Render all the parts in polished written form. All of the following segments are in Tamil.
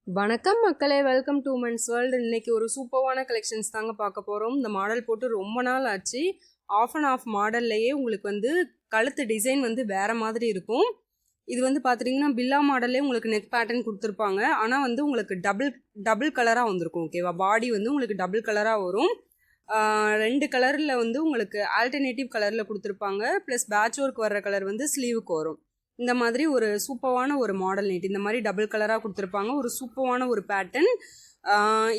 வணக்கம் மக்களே, வெல்கம் டு மென்ஸ் வேர்ல்டு. இன்னைக்கு ஒரு சூப்பரான கலெக்ஷன்ஸ் தாங்க பார்க்க போகிறோம். இந்த மாடல் போட்டு ரொம்ப நாள் ஆச்சு. ஆஃப் அண்ட் ஆஃப் மாடல்லையே உங்களுக்கு வந்து கழுத்து டிசைன் வந்து வேறு மாதிரி இருக்கும். இது வந்து பார்த்துட்டிங்கன்னா பில்லா மாடல்லே உங்களுக்கு நெக் பேட்டர்ன் கொடுத்துருப்பாங்க. ஆனால் வந்து உங்களுக்கு டபுள் கலராக வந்திருக்கும். ஓகேவா, பாடி வந்து உங்களுக்கு டபுள் கலராக வரும். 2 கலரில் வந்து உங்களுக்கு ஆல்டர்னேட்டிவ் கலரில் கொடுத்துருப்பாங்க. ப்ளஸ் பேட்ச் ஒர்க் வர்ற கலர் வந்து ஸ்லீவுக்கு வரும். இந்த மாதிரி ஒரு சூப்பரான ஒரு மாடல் நைட் இந்த மாதிரி டபுள் கலராக கொடுத்துருப்பாங்க. ஒரு சூப்பரான ஒரு பேட்டர்ன்.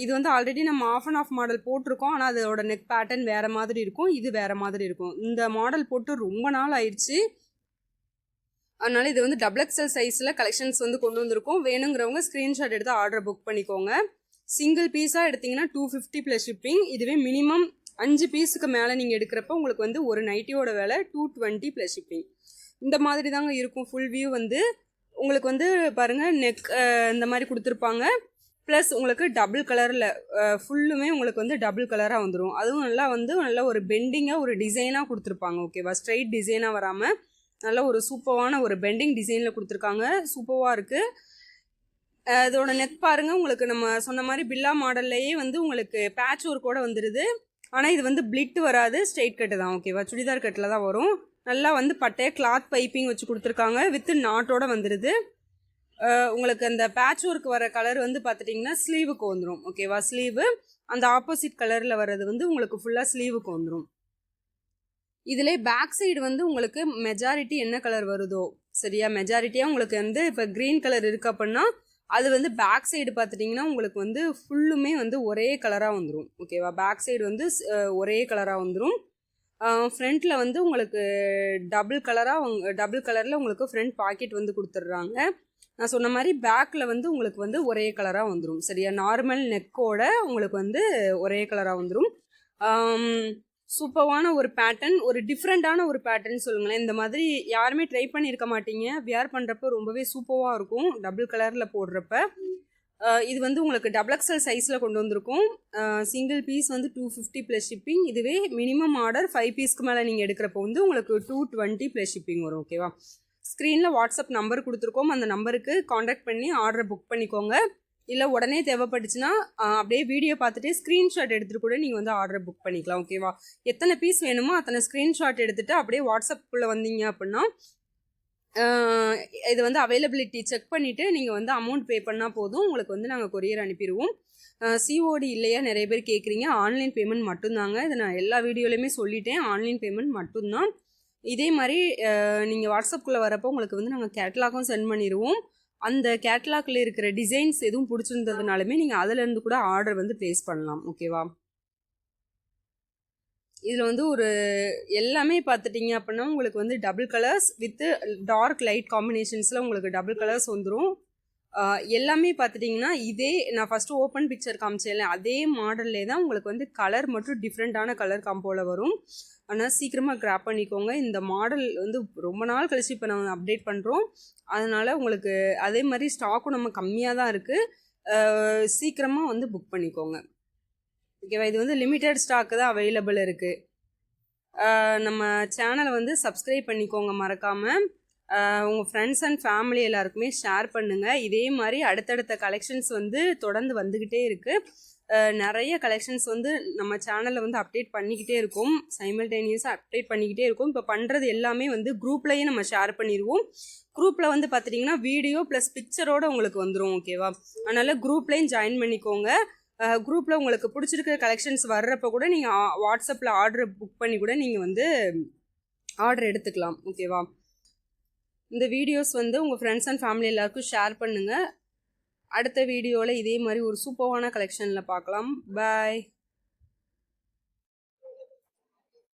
இது வந்து ஆல்ரெடி நம்ம ஆஃப் அண்ட் ஆஃப் மாடல் போட்டிருக்கோம். ஆனால் அதோட நெக் பேட்டர்ன் வேறு மாதிரி இருக்கும், இது வேறு மாதிரி இருக்கும். இந்த மாடல் போட்டு ரொம்ப நாள் ஆயிடுச்சு. அதனால இது வந்து XXL சைஸில் கலெக்ஷன்ஸ் வந்து கொண்டு வந்திருக்கோம். வேணுங்கிறவங்க ஸ்க்ரீன்ஷாட் எடுத்து ஆர்டர் புக் பண்ணிக்கோங்க. சிங்கிள் பீஸாக எடுத்திங்கன்னா 250 ப்ளஸ் ஷிப்பிங். இதுவே மினிமம் 5 பீஸுக்கு மேலே நீங்கள் எடுக்கிறப்ப உங்களுக்கு வந்து ஒரு நைட்டியோட விலை 220 ப்ளஸ் ஷிப்பிங். இந்த மாதிரி தாங்க இருக்கும். ஃபுல் வியூ வந்து உங்களுக்கு வந்து பாருங்கள், நெக் இந்த மாதிரி கொடுத்துருப்பாங்க. ப்ளஸ் உங்களுக்கு டபுள் கலரில் ஃபுல்லுமே உங்களுக்கு வந்து டபுள் கலராக வந்துடும். அதுவும் நல்லா ஒரு பெண்டிங்காக ஒரு டிசைனாக கொடுத்துருப்பாங்க. ஓகேவா, ஸ்ட்ரைட் டிசைனாக வராமல் நல்ல ஒரு சூப்பரான ஒரு பெண்டிங் டிசைனில் கொடுத்துருக்காங்க. சூப்பராக இருக்குது. இதோட நெக் பாருங்கள், உங்களுக்கு நம்ம சொன்ன மாதிரி பில்லா மாடல்லையே வந்து உங்களுக்கு பேட்ச் ஒர்க்கோடு வந்துடுது. ஆனால் இது வந்து பிளிட் வராது, ஸ்ட்ரெயிட் கட்டு தான். ஓகேவா, சுடிதார் கட்டில் தான் வரும். நல்லா வந்து பட்டைய கிளாத் பைப்பிங் வச்சு கொடுத்துருக்காங்க. வித்து நாட்டோட வந்துடுது. உங்களுக்கு அந்த பேட்ச் ஒர்க் வர கலர் வந்து பார்த்துட்டிங்கன்னா ஸ்லீவுக்கு வந்துடும். ஓகேவா, ஸ்லீவு அந்த ஆப்போசிட் கலரில் வர்றது வந்து உங்களுக்கு ஃபுல்லாக ஸ்லீவுக்கு வந்துடும். இதிலே பேக் சைடு வந்து உங்களுக்கு மெஜாரிட்டி என்ன கலர் வருதோ, சரியா, மெஜாரிட்டியாக உங்களுக்கு வந்து இப்போ க்ரீன் கலர் இருக்குது அப்படின்னா அது வந்து பேக் சைடு பார்த்துட்டிங்கன்னா உங்களுக்கு வந்து ஃபுல்லுமே வந்து ஒரே கலராக வந்துடும். ஓகேவா, பேக் சைடு வந்து ஒரே கலராக வந்துடும். ஃப்ரண்ட்டில் வந்து உங்களுக்கு டபுள் கலரில் உங்களுக்கு ஃப்ரண்ட் பாக்கெட் வந்து கொடுத்துட்றாங்க. நான் சொன்ன மாதிரி பேக்கில் வந்து உங்களுக்கு வந்து ஒரே கலராக வந்துடும். சரியா, நார்மல் நெக்கோட உங்களுக்கு வந்து ஒரே கலராக வந்துடும். சூப்பரான ஒரு பேட்டர்ன், ஒரு டிஃப்ரெண்ட்டான ஒரு பேட்டர்ன் சொல்லுங்களேன். இந்த மாதிரி யாருமே ட்ரை பண்ணியிருக்க மாட்டீங்க. வியர் பண்ணுறப்ப ரொம்பவே சூப்பராக இருக்கும் டபுள் கலரில் போடுறப்ப. இது வந்து உங்களுக்கு XXL சைஸில் கொண்டு வந்திருக்கும். சிங்கிள் பீஸ் வந்து 250 ப்ளஸ் ஷிப்பிங். இதுவே மினிமம் ஆர்டர் 5 பீஸ்க்கு மேலே நீங்கள் எடுக்கிறப்போ வந்து உங்களுக்கு 220 ப்ளஸ் ஷிப்பிங் வரும். ஓகேவா, ஸ்க்ரீனில் வாட்ஸ்அப் நம்பர் கொடுத்துருக்கோம். அந்த நம்பருக்கு காண்டாக்ட் பண்ணி ஆர்டரை புக் பண்ணிக்கோங்க. இல்லை உடனே தேவைப்பட்டுச்சுன்னா அப்படியே வீடியோ பார்த்துட்டு ஸ்க்ரீன்ஷாட் எடுத்துகிட்டு கூட நீங்கள் வந்து ஆர்டரை புக் பண்ணிக்கலாம். ஓகேவா, எத்தனை பீஸ் வேணுமோ அத்தனை ஸ்க்ரீன்ஷாட் எடுத்துகிட்டு அப்படியே வாட்ஸ்அப்புக்குள்ளே வந்தீங்க அப்படின்னா இது வந்து அவைலபிலிட்டி செக் பண்ணிவிட்டு நீங்கள் வந்து அமௌண்ட் பே பண்ணால் போதும். உங்களுக்கு வந்து நாங்கள் கொரியர் அனுப்பிடுவோம். சிஓடி இல்லையா நிறைய பேர் கேட்குறீங்க. ஆன்லைன் பேமெண்ட் மட்டும்தாங்க. இதை நான் எல்லா வீடியோலையுமே சொல்லிட்டேன், ஆன்லைன் பேமெண்ட் மட்டும்தான். இதே மாதிரி நீங்கள் வாட்ஸ்அப்புக்குள்ளே வரப்போ உங்களுக்கு வந்து நாங்கள் கேட்லாகும் சென்ட் பண்ணிடுவோம். அந்த கேட்லாகில் இருக்கிற டிசைன்ஸ் எதுவும் பிடிச்சிருந்ததுனாலுமே நீங்கள் அதிலேருந்து கூட ஆர்டர் வந்து ப்ளேஸ் பண்ணலாம். ஓகேவா, இதில் வந்து ஒரு எல்லாமே பார்த்துட்டிங்க அப்படின்னா உங்களுக்கு வந்து double colours with dark light காம்பினேஷன்ஸில் உங்களுக்கு டபுள் கலர்ஸ் வந்துடும். எல்லாமே பார்த்துட்டிங்கன்னா இதே நான் ஃபஸ்ட்டு ஓப்பன் பிக்சர் காமிச்சேன்ல அதே மாடல்லே தான் உங்களுக்கு வந்து கலர் மட்டும் டிஃப்ரெண்ட்டான கலர் காம்போவில் வரும். ஆனால் சீக்கிரமாக கிராப் பண்ணிக்கோங்க. இந்த மாடல் வந்து ரொம்ப நாள் கழிச்சு இப்போ நம்ம அப்டேட் பண்ணுறோம். அதனால் உங்களுக்கு அதே மாதிரி ஸ்டாக்கும் நம்ம கம்மியாக தான் இருக்குது. சீக்கிரமாக வந்து புக் பண்ணிக்கோங்க. ஓகேவா, இது வந்து லிமிட்டட் ஸ்டாக்கு தான் அவைலபிள் இருக்குது. நம்ம சேனலை வந்து சப்ஸ்கிரைப் பண்ணிக்கோங்க மறக்காமல். உங்கள் ஃப்ரெண்ட்ஸ் அண்ட் ஃபேமிலி எல்லாருக்குமே ஷேர் பண்ணுங்கள். இதே மாதிரி அடுத்தடுத்த கலெக்ஷன்ஸ் வந்து தொடர்ந்து வந்துக்கிட்டே இருக்குது. நிறைய கலெக்ஷன்ஸ் வந்து நம்ம சேனலில் வந்து அப்டேட் பண்ணிக்கிட்டே இருக்கும். சைமல்டேனியஸாக அப்டேட் பண்ணிக்கிட்டே இருக்கும். இப்போ பண்ணுறது எல்லாமே வந்து குரூப்லேயே நம்ம ஷேர் பண்ணிடுவோம். குரூப்பில் வந்து பார்த்துட்டிங்கன்னா வீடியோ ப்ளஸ் பிக்சரோடு உங்களுக்கு வந்துடும். ஓகேவா, அதனால் குரூப்லேயும் ஜாயின் பண்ணிக்கோங்க. குரூப்பில் உங்களுக்கு பிடிச்சிருக்கிற கலெக்ஷன்ஸ் வர்றப்போ கூட நீங்கள் வாட்ஸ்அப்பில் ஆர்டர் புக் பண்ணி கூட நீங்கள் வந்து ஆர்டர் எடுத்துக்கலாம். ஓகேவா, இந்த வீடியோஸ் வந்து உங்கள் ஃப்ரெண்ட்ஸ் அண்ட் ஃபேமிலி எல்லாருக்கும் ஷேர் பண்ணுங்கள். அடுத்த வீடியோவில் இதே மாதிரி ஒரு சூப்பரான கலெக்ஷனில் பார்க்கலாம். பாய்.